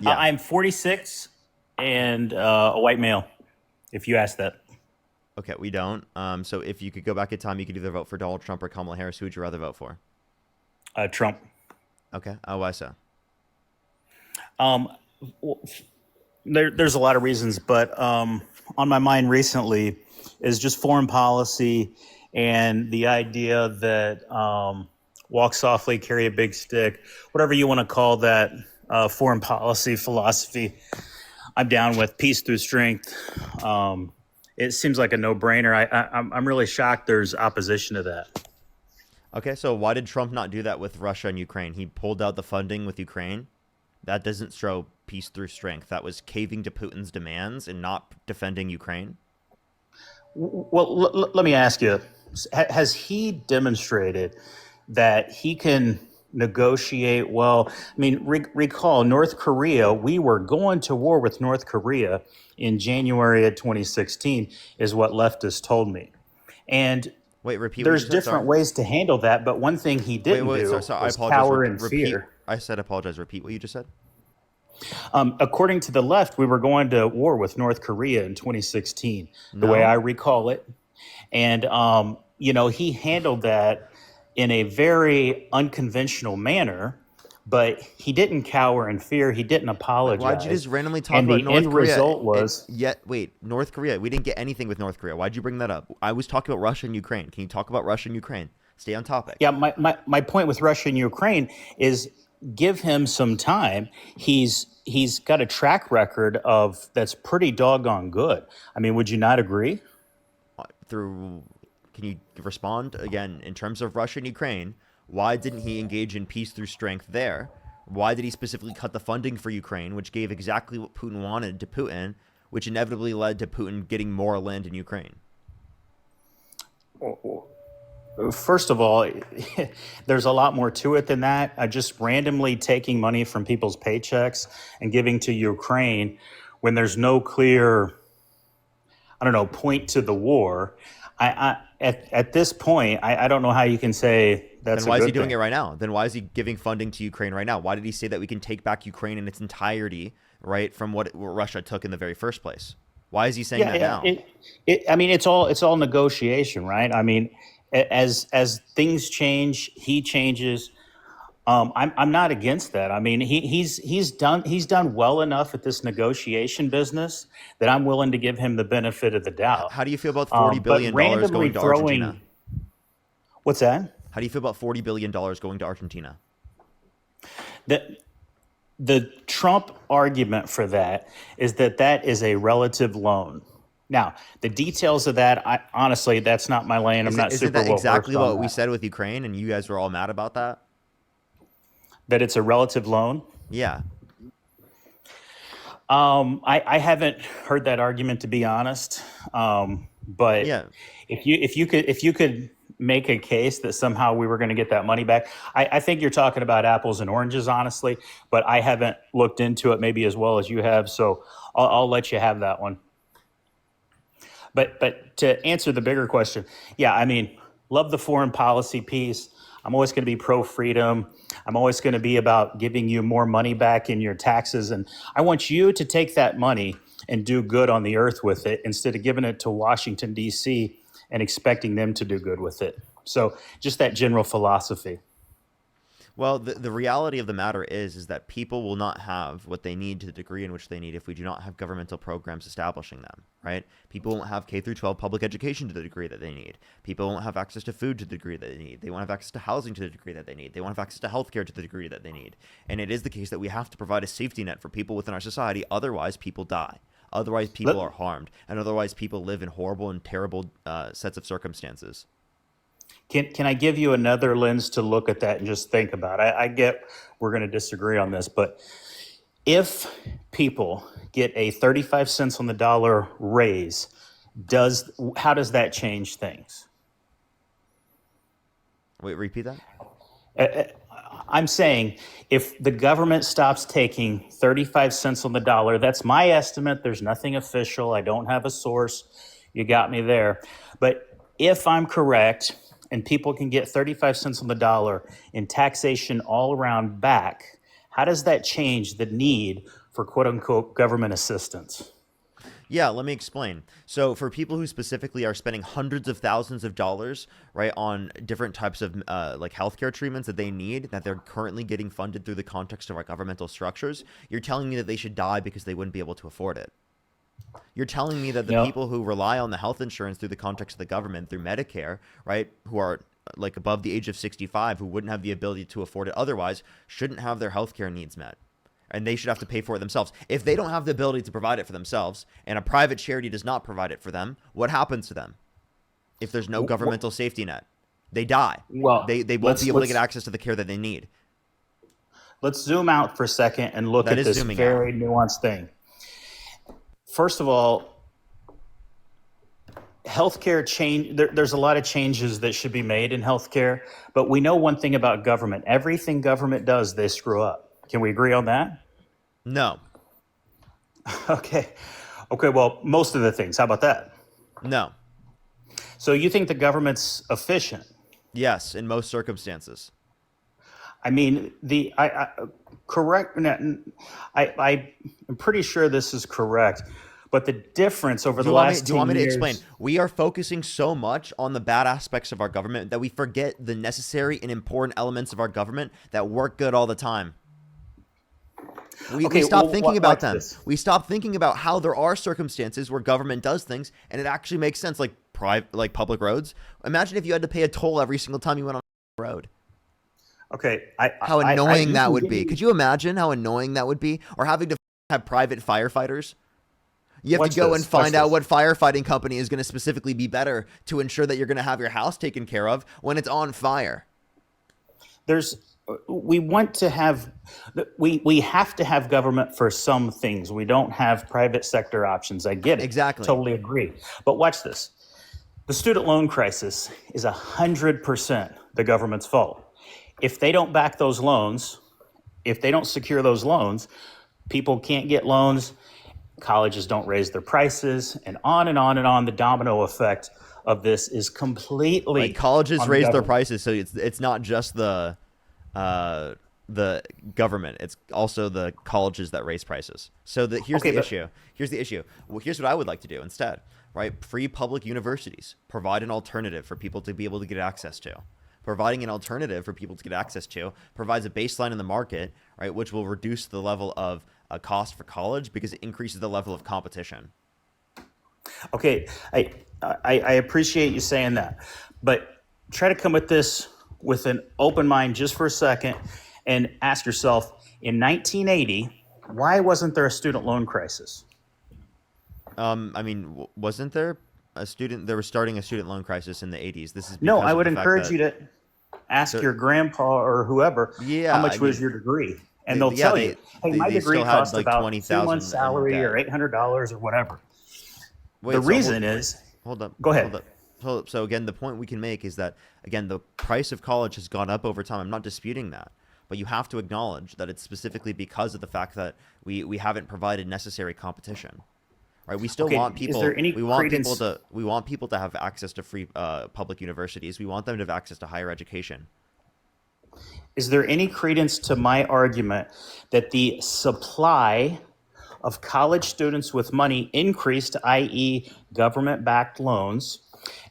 Yeah. I'm 46 and a white male, if you ask that. Okay, we don't. So if you could go back in time, you could either vote for Donald Trump or Kamala Harris. Who would you rather vote for? Trump. Okay. Why so? Um, w- there's a lot of reasons, but on my mind recently is just foreign policy and the idea that walk softly, carry a big stick, whatever you want to call that foreign policy philosophy. I'm down with peace through strength. Um, it seems like a no-brainer. I'm really shocked there's opposition to that. Okay, so why did Trump not do that with Russia and Ukraine? He pulled out the funding with Ukraine. That doesn't show peace through strength. That was caving to Putin's demands and not defending Ukraine. Well, let me ask you: has he demonstrated that he can negotiate well? I mean, recall North Korea. We were going to war with North Korea in January of 2016, is what leftists told me. And Wait, repeat what you there's just said. different Sorry. ways to handle that, but one thing he Wait, didn't wait, sorry, do sorry. I was apologize. cower in Repeat. fear. I said apologize. Repeat what you just said. According to the left, we were going to war with North Korea in 2016, the way I No. recall it. And, he handled that in a very unconventional manner, but he didn't cower in fear. He didn't Why'd you apologize. just randomly talk And about the North end Korea? result was, Yet, wait, North Korea. We didn't get anything with North Korea. Why'd you bring that up? I was talking about Russia and Ukraine. Can you talk about Russia and Ukraine? Stay on topic. yeah, my point with Russia and Ukraine is give him some time. He's got a track record of that's pretty doggone good. I mean, would you not agree? Through, can you respond again in terms of Russia and Ukraine? Why didn't he engage in peace through strength there? Why did he specifically cut the funding for Ukraine, which gave exactly what Putin wanted to Putin, which inevitably led to Putin getting more land in Ukraine? First of all, there's a lot more to it than that. Just randomly taking money from people's paychecks and giving to Ukraine when there's no clear, I don't know, point to the war. At this point, I don't know how you can say Then that's a why is he good doing it thing. right now? Then why is he giving funding to Ukraine right now? Why did he say that we can take back Ukraine in its entirety, right, from what Russia took in the very first place? Why is he saying Yeah, that yeah. now? I mean, it's all negotiation, right? I mean, as things change, he changes. I'm not against that. I mean, he's done well enough at this negotiation business that I'm willing to give him the benefit of the doubt. How do you feel about $40 But billion dollars randomly going to Argentina? throwing what's that? How do you feel about $40 billion dollars going to Argentina? The the Trump argument for that is that that is a relative loan. Now, the details of that, I honestly, that's not my lane. I'm not Isn't super that well exactly versed on what we that. said with Ukraine and you guys were all mad about that? That it's a relative loan. Yeah. I haven't heard that argument to be honest. But Yeah. if you could make a case that somehow we were going to get that money back, I think you're talking about apples and oranges, honestly. But I haven't looked into it maybe as well as you have, so I'll let you have that one. But to answer the bigger question, yeah, I mean, love the foreign policy piece. I'm always going to be pro freedom. I'm always going to be about giving you more money back in your taxes, and I want you to take that money and do good on the earth with it instead of giving it to Washington D.C. and expecting them to do good with it. So just that general philosophy. Well, the reality of the matter is that people will not have what they need to the degree in which they need if we do not have governmental programs establishing them, right? People won't have K through 12 public education to the degree that they need. People won't have access to food to the degree that they need. They won't have access to housing to the degree that they need. They won't have access to healthcare to the degree that they need. And it is the case that we have to provide a safety net for people within our society. Otherwise, people die. Otherwise, people Let, are harmed. And otherwise, people live in horrible and terrible sets of circumstances. can I give you another lens to look at that and just think about? I get we're going to disagree on this, but if people get a 35 cents on the dollar raise, does how does that change things? Wait, repeat that? I'm saying if the government stops taking 35 cents on the dollar, that's my estimate. There's nothing official. I don't have a source. You got me there. But if I'm correct and people can get 35 cents on the dollar in taxation all around back, how does that change the need for quote unquote government assistance? Yeah, let me explain. So, for people who specifically are spending hundreds of thousands of dollars, right, on different types of like healthcare treatments that they need, that they're currently getting funded through the context of our governmental structures, you're telling me that they should die because they wouldn't be able to afford it. You're telling me that the No. people who rely on the health insurance through the context of the government, through Medicare, right, who are like above the age of 65, who wouldn't have the ability to afford it otherwise, shouldn't have their healthcare needs met. And they should have to pay for it themselves. If they don't have the ability to provide it for themselves, and a private charity does not provide it for them, what happens to them? If there's no governmental safety net, they die. Well, They won't let's be able to get let's access to the care that they need. let's zoom out for a second and look That at is this zooming out. very nuanced thing. First of all, healthcare change. There's a lot of changes that should be made in healthcare, but we know one thing about government: everything government does, they screw up. Can we agree on that? No, Okay. Okay. Well, most of the things. How about that? no, So you think the government's efficient? yes, in most circumstances. I mean, correct. I'm pretty sure this is correct, but the difference over the last Do you want 10 me to explain? years. We are focusing so much on the bad aspects of our government that we forget the necessary and important elements of our government that work good all the time. We Okay, stop well, thinking about watch them. this. We stop thinking about how there are circumstances where government does things and it actually makes sense, like private, like public roads. Imagine if you had to pay a toll every single time you went on a road. Okay, How annoying you that can would give be. me. Could you imagine how annoying that would be? Or having to have private firefighters? You have to Watch go and this. Watch find out this. what firefighting company is going to specifically be better to ensure that you're going to have your house taken care of when it's on fire. There's we want to have we have to have government for some things. We don't have private sector options. I get it. Exactly. Totally agree. But watch this. The student loan crisis is 100% the government's fault. If they don't back those loans, if they don't secure those loans, people can't get loans, colleges don't raise their prices, and on and on and on. The domino effect of this is Like completely colleges on the raise their government. prices, so it's not just uh the government. It's also the colleges that raise prices. So here's Okay, the but issue. Here's the issue. Well, here's what I would like to do instead, right? Free public universities provide an alternative for people to be able to get access to. Providing an alternative for people to get access to provides a baseline in the market, right, which will reduce the level of cost for college because it increases the level of competition. okay, I appreciate you saying that, but try to come at this with an open mind just for a second and ask yourself: in 1980, why wasn't there a student loan crisis? I mean, wasn't there a student? There was starting a student loan crisis in the 80s. This is No, because I of would the fact encourage that you to ask the your grandpa or whoever how yeah, I much was mean, your degree, and they'll yeah, tell you, hey, my they degree still had cost like about 2 months 20,000 in salary or debt. $800 or whatever. The Wait, so reason is, hold up, go hold ahead. up, hold up. So again, the point we can make is that again, the price of college has gone up over time. I'm not disputing that, but you have to acknowledge that it's specifically because of the fact that we haven't provided necessary competition. Right? We still Okay, want is there people. any credence? We want people to have access to free public universities. We want them to have access to higher education. Is there any credence to my argument that the supply of college students with money increased, i.e., government backed loans,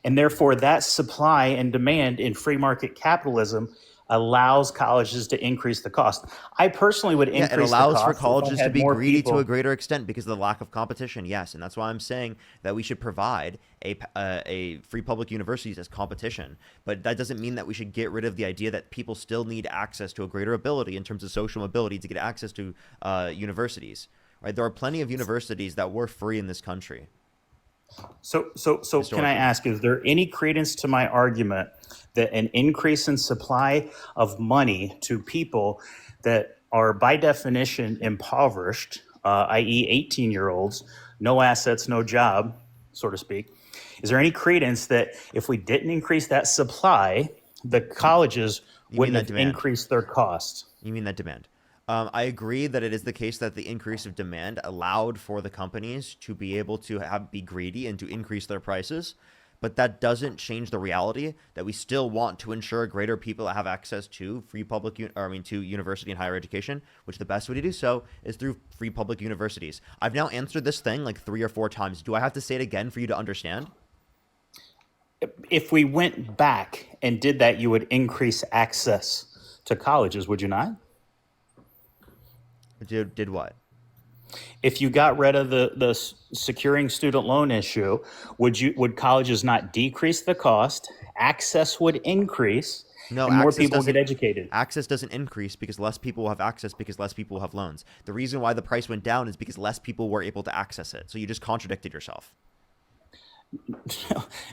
and therefore that supply and demand in free market capitalism allows colleges to increase the cost? I personally would Yeah, it increase the allows for cost if I colleges to had be more greedy to a people. greater extent because of the lack of competition. Yes, and that's why I'm saying that we should provide a free public universities as competition. But that doesn't mean that we should get rid of the idea that people still need access to a greater ability in terms of social mobility to get access to universities. Right? There are plenty of universities that were free in this country So can I historically. ask, is there any credence to my argument that an increase in supply of money to people that are by definition impoverished, i.e., 18-year-olds, no assets, no job, so to speak, is there any credence that if we didn't increase that supply, the colleges You mean wouldn't that have demand? increased their costs? You mean that demand? I agree that it is the case that the increase of demand allowed for the companies to be able to be greedy and to increase their prices. But that doesn't change the reality that we still want to ensure greater people have access to free to university and higher education, which the best way to do so is through free public universities. I've now answered this thing like 3 or 4 times. Do I have to say it again for you to understand? If we went back and did that, you would increase access to colleges, would you not? Did what? If you got rid of the securing student loan issue, would colleges not decrease the cost? Access would increase, No, and more people get educated. access doesn't increase because less people will have access because less people will have loans. The reason why the price went down is because less people were able to access it. So you just contradicted yourself.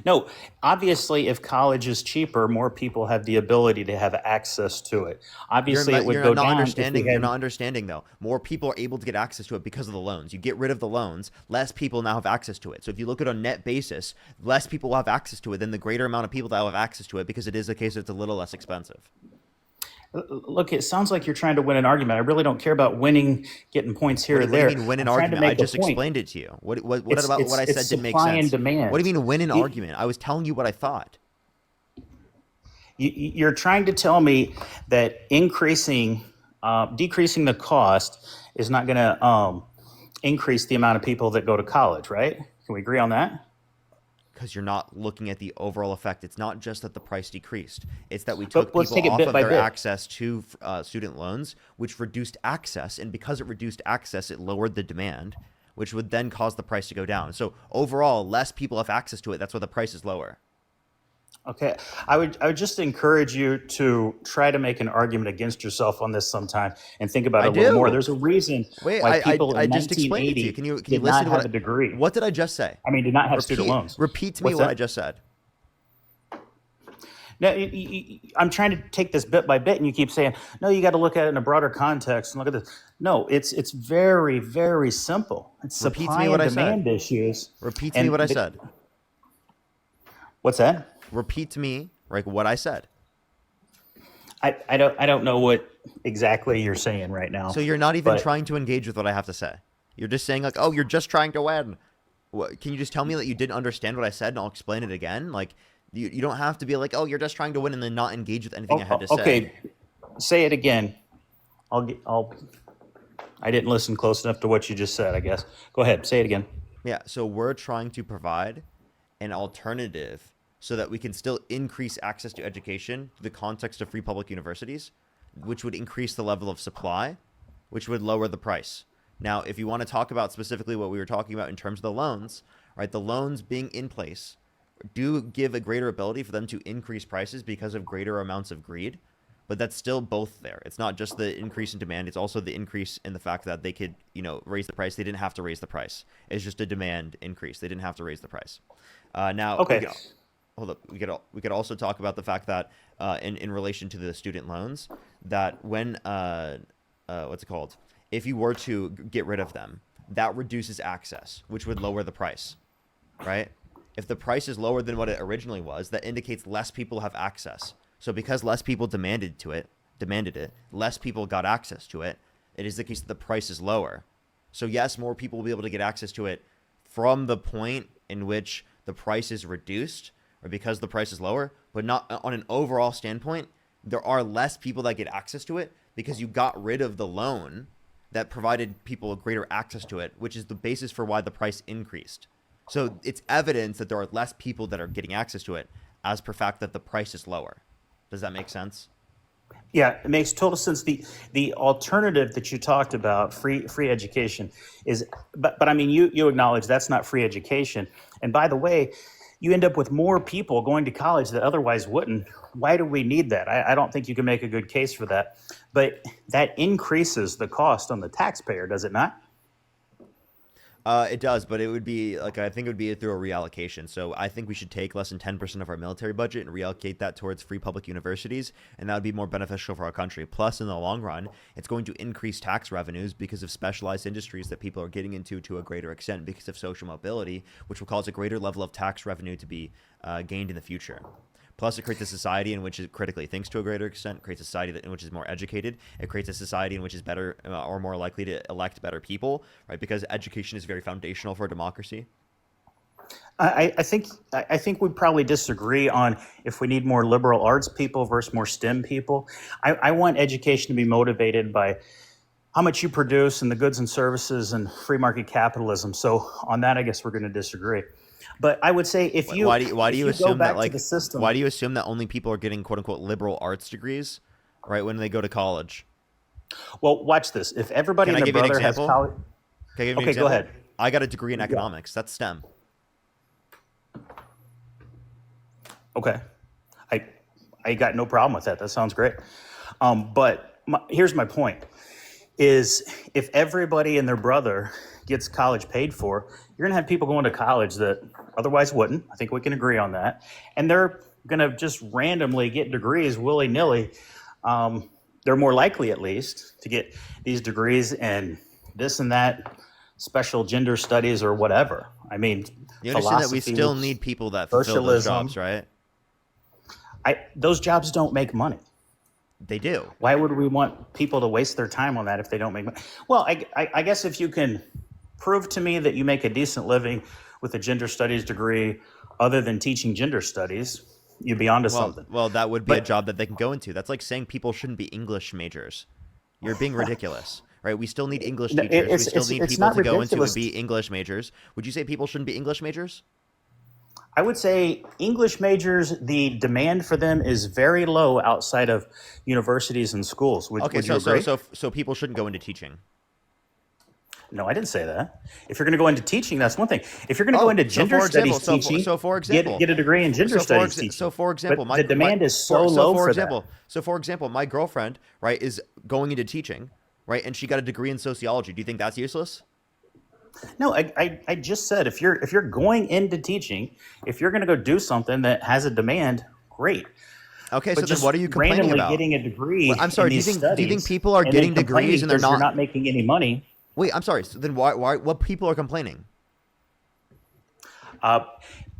No, obviously, if college is cheaper, more people have the ability to have access to it. Obviously, it would You're go not down if we understanding. You're had. not understanding though. More people are able to get access to it because of the loans. You get rid of the loans, less people now have access to it. So if you look at a net basis, less people will have access to it than the greater amount of people that will have access to it because it is a case that it's a little less expensive. Look, it sounds like you're trying to win an argument. I really don't care about winning, getting points here or What do there. you mean win an I'm trying to argument? I make a just point. explained it to you. What It's about what I said it's didn't make supply and sense? demand. What do you mean win an You, argument? I was telling you what I thought. you're trying to tell me that decreasing the cost is not going to increase the amount of people that go to college, right? Can we agree on that? Because you're not looking at the overall effect. It's not just that the price decreased. It's that we took But let's people take it off bit of by their bit. access to student loans, which reduced access. And because it reduced access, it lowered the demand, which would then cause the price to go down. So overall, less people have access to it. That's why the price is lower. Okay, I would just encourage you to try to make an argument against yourself on this sometime and think about I it a little more. do. There's a reason Wait, why people I in just explained it to you. 1980 Can you did listen not to have a degree. what did I just say? I mean, did not have student loans. Repeat to me What's what I that? just said. No, I'm trying to take this bit by bit, and you keep saying, "No, you got to look at it in a broader context and look at this." No, it's very very simple. It's Repeat to supply me what and I said. demand issues. Repeat to me And what I said. what's that? Repeat to me like what I said. I don't know what exactly you're saying right now, So you're not even but trying to engage with what I have to say. You're just saying like, "Oh, you're just trying to win." What, can you just tell me that you didn't understand what I said and I'll explain it again? Like you don't have to be like, "Oh, you're just trying to win," and then not engage with anything I had to say. okay, say it again. I didn't listen close enough to what you just said, I guess. Go ahead, say it again. Yeah, so we're trying to provide an alternative so that we can still increase access to education to the context of free public universities, which would increase the level of supply, which would lower the price. Now, if you want to talk about specifically what we were talking about in terms of the loans, right, the loans being in place do give a greater ability for them to increase prices because of greater amounts of greed, but that's still both there. It's not just the increase in demand, it's also the increase in the fact that they could, raise the price. They didn't have to raise the price. It's just a demand increase. They didn't have to raise the price. Now, Okay. hold up. We could also talk about the fact that in relation to the student loans, that when what's it called? If you were to get rid of them, that reduces access, which would lower the price, right? If the price is lower than what it originally was, that indicates less people have access. So because less people demanded it, less people got access to it. It is the case that the price is lower. So yes, more people will be able to get access to it from the point in which the price is reduced or because the price is lower, but not on an overall standpoint. There are less people that get access to it because you got rid of the loan that provided people greater access to it, which is the basis for why the price increased. So it's evidence that there are less people that are getting access to it as per fact that the price is lower. Does that make sense? Yeah, it makes total sense. The alternative that you talked about, free education, is but I mean you acknowledge that's not free education. And by the way, you end up with more people going to college that otherwise wouldn't. Why do we need that? I don't think you can make a good case for that. But that increases the cost on the taxpayer, does it not? It does, but it would be like I think it would be through a reallocation. So I think we should take less than 10% of our military budget and reallocate that towards free public universities, and that would be more beneficial for our country. Plus, in the long run, it's going to increase tax revenues because of specialized industries that people are getting into to a greater extent because of social mobility, which will cause a greater level of tax revenue to be gained in the future. Plus, it creates a society in which it critically thinks to a greater extent, creates a society in which is more educated. It creates a society in which is better or more likely to elect better people, right? Because education is very foundational for democracy. I think we probably disagree on if we need more liberal arts people versus more STEM people. I want education to be motivated by how much you produce and the goods and services and free market capitalism. So on that, I guess we're going to disagree. But I would say Why do if you you go assume that back to like the system, why do you assume that only people are getting quote unquote liberal arts degrees, right, when they go to college? well, watch this. If everybody Can and I their give you an brother has example? college, Can I give you an okay, go example? ahead. I got a degree in Yeah. economics. That's STEM. Okay. I I got no problem with that. That sounds great. But here's my point: is if everybody and their brother gets college paid for, you're gonna have people going to college that otherwise wouldn't. I think we can agree on that, and they're gonna just randomly get degrees willy nilly. They're more likely, at least, to get these degrees in this and that special gender studies or whatever. I mean, You understand that we philosophy, still need people that fulfill those socialism. jobs, right? Those jobs don't make money. They do. Why would we want people to waste their time on that if they don't make money? Well, I guess if you can prove to me that you make a decent living with a gender studies degree other than teaching gender studies, you'd be onto something. Well, that would be a But job that they can go into. That's like saying people shouldn't be English majors. You're being ridiculous, right? We still need English no, teachers. We it's still it's need it's people not to go into and ridiculous. be English majors. Would you say people shouldn't be English majors? I would say English majors, the demand for them is very low outside of universities and schools. Okay, Would you so agree? so people shouldn't go into teaching. No, I didn't say that. If you're going to go into teaching, that's one thing. If you're going to go Oh, into so gender for example, studies teaching, so for example, get a degree in gender studies so teaching. for example, But the demand is so low for that. so for example, my girlfriend, right, is going into teaching, right, and she got a degree in sociology. Do you think that's useless? No, I just said if you're going into teaching, if you're going to go do something that has a demand, great. Okay, But so then just what are you complaining randomly about? getting a Well, degree I'm in sorry. these Do you think studies people are and then getting degrees complaining and they're because you're not? not making any money, Wait, I'm sorry. So then why what people are complaining? uh,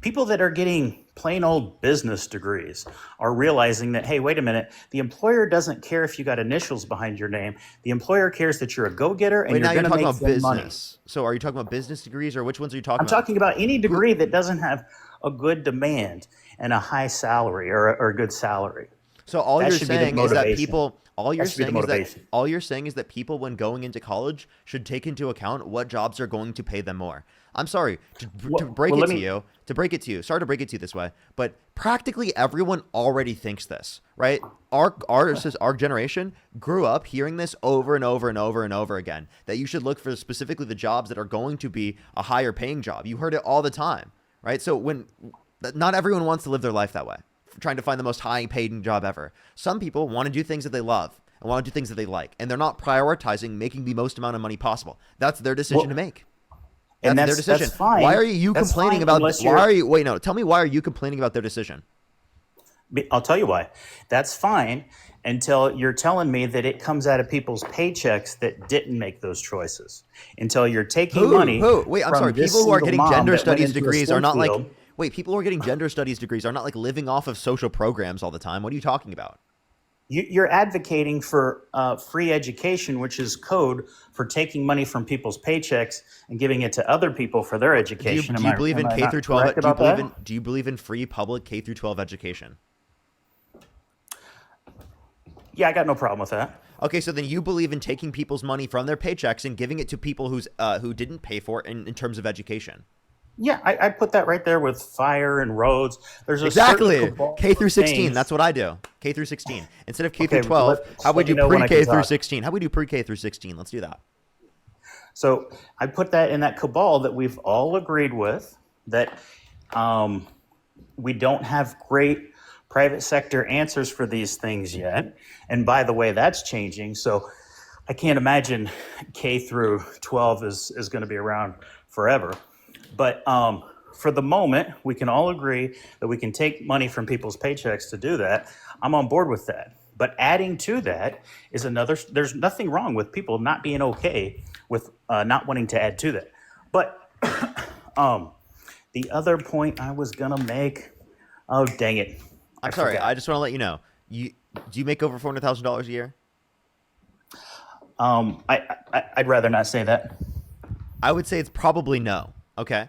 people that are getting plain old business degrees are realizing that, hey, wait a minute, the employer doesn't care if you got initials behind your name. The employer cares that you're a go-getter and Wait, you're now you're going to talking make about them money. business. So are you talking about business degrees or which ones are you talking I'm about? talking about any Who? degree that doesn't have a good demand and a high salary or a good salary. So all That you're should be the saying is that motivation. people. That should be the motivation. All you're saying is that people, when going into college, should take into account what jobs are going to pay them more. I'm sorry to break Well, it let to me. you. To break it to you. Sorry to break it to you this way, but practically everyone already thinks this, right? Our generation grew up hearing this over and over and over and over again. That you should look for specifically the jobs that are going to be a higher paying job. You heard it all the time, right? So when not everyone wants to live their life that way, trying to find the most high paying job ever. Some people want to do things that they love and want to do things that they like, and they're not prioritizing making the most amount of money possible. That's their decision to Well, make. and That's their decision. that's fine. Why are you That's complaining fine about? unless Why you're. are you? Wait, no. Tell me why are you complaining about their decision? I'll tell you why. That's fine until you're telling me that it comes out of people's paychecks that didn't make those choices. Until you're taking money Who? Wait, I'm sorry. from this People who are single getting mom gender that went studies into a degrees are STEM not like. field. Wait, people who are getting gender studies degrees are not like living off of social programs all the time. What are you talking about? You're advocating for free education, which is code for taking money from people's paychecks and giving it to other people for their education. Do you believe Am in I K through not 12? correct about that? Do you believe in free public K through 12 education? Yeah, I got no problem with that. Okay, so then you believe in taking people's money from their paychecks and giving it to people who didn't pay for it in terms of education. Yeah, I put that right there with fire and roads. There's a certain Exactly. cabal K through of 16. things. That's what I do. K through 16. Instead of K Okay, through 12, how let would me you know when I can pre-K through talk. 16? How would you pre-K through 16? Let's do that. So I put that in that cabal that we've all agreed with, that we don't have great private sector answers for these things yet. And by the way, that's changing. So I can't imagine K through 12 is going to be around forever. But for the moment, we can all agree that we can take money from people's paychecks to do that. I'm on board with that. But adding to that is there's nothing wrong with people not being okay with not wanting to add to that. But the other point I was going to make, oh, dang it. I'm sorry. forgot. I just want to let you know. Do you make over $400,000 a year? I'd rather not say that. I would say it's probably no. Okay.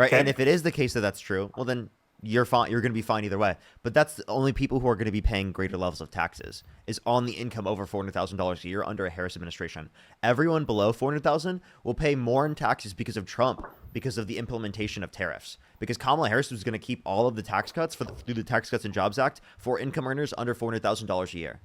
right? And Okay. if it is the case that that's true, well, then you're fine. You're going to be fine either way. But that's the only people who are going to be paying greater levels of taxes is on the income over $400,000 a year under a Harris administration. Everyone below 400,000 will pay more in taxes because of Trump, because of the implementation of tariffs. Because Kamala Harris was going to keep all of the tax cuts through the Tax Cuts and Jobs Act for income earners under $400,000 a year.